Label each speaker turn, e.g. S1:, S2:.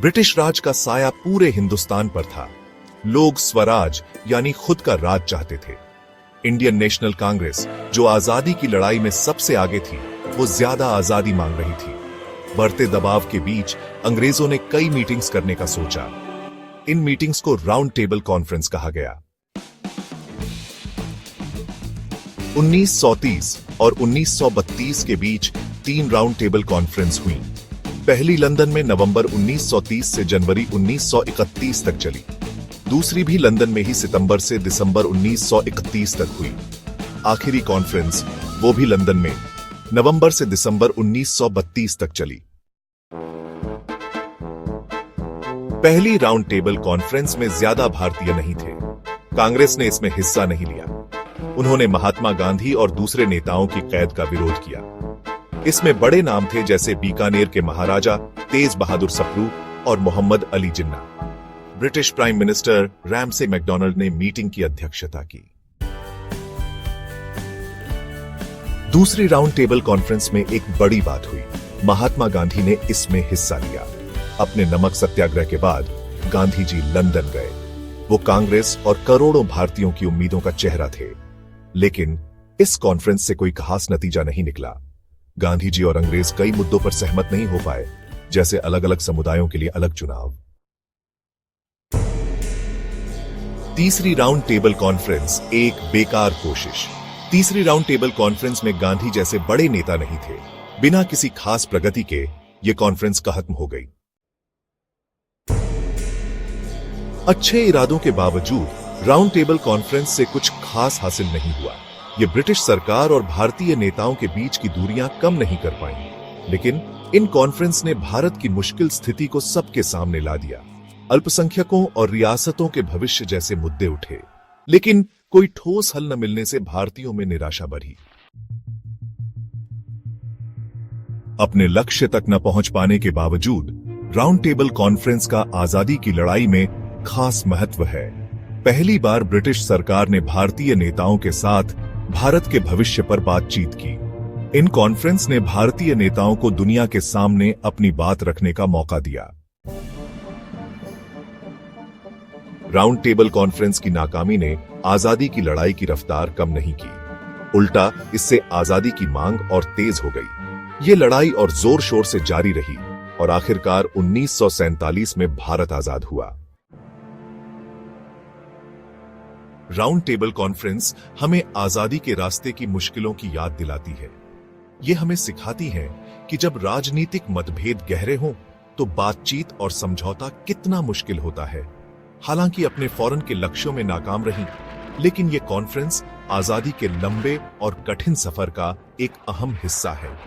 S1: British राज का साया पूरे हिंदुस्तान पर था। लोग स्वराज यानी खुद का राज चाहते थे। इंडियन नेशनल कांग्रेस, जो आजादी की लड़ाई में सबसे आगे थी, वो ज्यादा आजादी मांग रही थी। बढ़ते दबाव के बीच अंग्रेजों ने कई मीटिंग्स करने का सोचा। इन मीटिंग्स को राउंड टेबल कॉन्फ्रेंस कहा गया। 1930 और 1932 के बीच 3 राउंड टेबल कॉन्फ्रेंस हुई। पहली लंदन में नवंबर 1930 से जनवरी 1931 तक चली। दूसरी भी लंदन में ही सितंबर से दिसंबर 1931 तक हुई। आखिरी कॉन्फ्रेंस, वो भी लंदन में, नवंबर से दिसंबर 1932 तक चली। पहली राउंड टेबल कॉन्फ्रेंस में ज्यादा भारतीय नहीं थे। कांग्रेस ने इसमें हिस्सा नहीं लिया। उन्होंने महात्मा गांधी और दूसरे नेताओं की कैद का विरोध किया। इसमें बड़े नाम थे जैसे बीकानेर के महाराजा तेज बहादुर सप्रू और Mohammad Ali Jinnah. British prime minister Ramsay MacDonald ने मीटिंग की अध्यक्षता की। दूसरी राउंड टेबल कॉन्फ्रेंस में एक बड़ी बात हुई। महात्मा गांधी ने इसमें हिस्सा लिया। अपने नमक सत्याग्रह के बाद गांधी जी लंदन गए। वो कांग्रेस और करोड़ों भारतीयों की उम्मीदों का चेहरा थे। लेकिन इस कॉन्फ्रेंस से कोई खास नतीजा नहीं निकला। गांधी जी और अंग्रेज कई मुद्दों पर सहमत नहीं हो पाए, जैसे अलग अलग समुदायों के लिए अलग चुनाव। तीसरी राउंड टेबल कॉन्फ्रेंस एक बेकार कोशिश। तीसरी राउंड टेबल कॉन्फ्रेंस में गांधी जैसे बड़े नेता नहीं थे। बिना किसी खास प्रगति के ये कॉन्फ्रेंस खत्म हो गई। अच्छे इरादों के बावजूद राउंड टेबल कॉन्फ्रेंस से कुछ खास हासिल नहीं हुआ। ये ब्रिटिश सरकार और भारतीय नेताओं के बीच की दूरियां कम नहीं कर पाई। लेकिन इन कॉन्फ्रेंस ने भारत की मुश्किल स्थिति को सबके सामने ला दिया। अल्पसंख्यकों और रियासतों के भविष्य जैसे मुद्दे उठे, लेकिन कोई ठोस हल न मिलने से भारतीयों में निराशा बढ़ी। अपने लक्ष्य तक न पहुंच पाने के बावजूद राउंड टेबल कॉन्फ्रेंस का आजादी की लड़ाई में खास महत्व है। पहली बार ब्रिटिश सरकार ने भारतीय नेताओं के साथ भारत के भविष्य पर बातचीत की। इन कॉन्फ्रेंस ने भारतीय नेताओं को दुनिया के सामने अपनी बात रखने का मौका दिया। राउंड टेबल कॉन्फ्रेंस की नाकामी ने आजादी की लड़ाई की रफ्तार कम नहीं की। उल्टा इससे आजादी की मांग और तेज हो गई। ये लड़ाई और जोर शोर से जारी रही और आखिरकार 1947 में भारत आजाद हुआ। राउंड टेबल कॉन्फ्रेंस हमें आजादी के रास्ते की मुश्किलों की याद दिलाती है। ये हमें सिखाती है कि जब राजनीतिक मतभेद गहरे हों तो बातचीत और समझौता कितना मुश्किल होता है। हालांकि अपने फौरन के लक्ष्यों में नाकाम रही, लेकिन ये कॉन्फ्रेंस आजादी के लंबे और कठिन सफर का एक अहम हिस्सा है।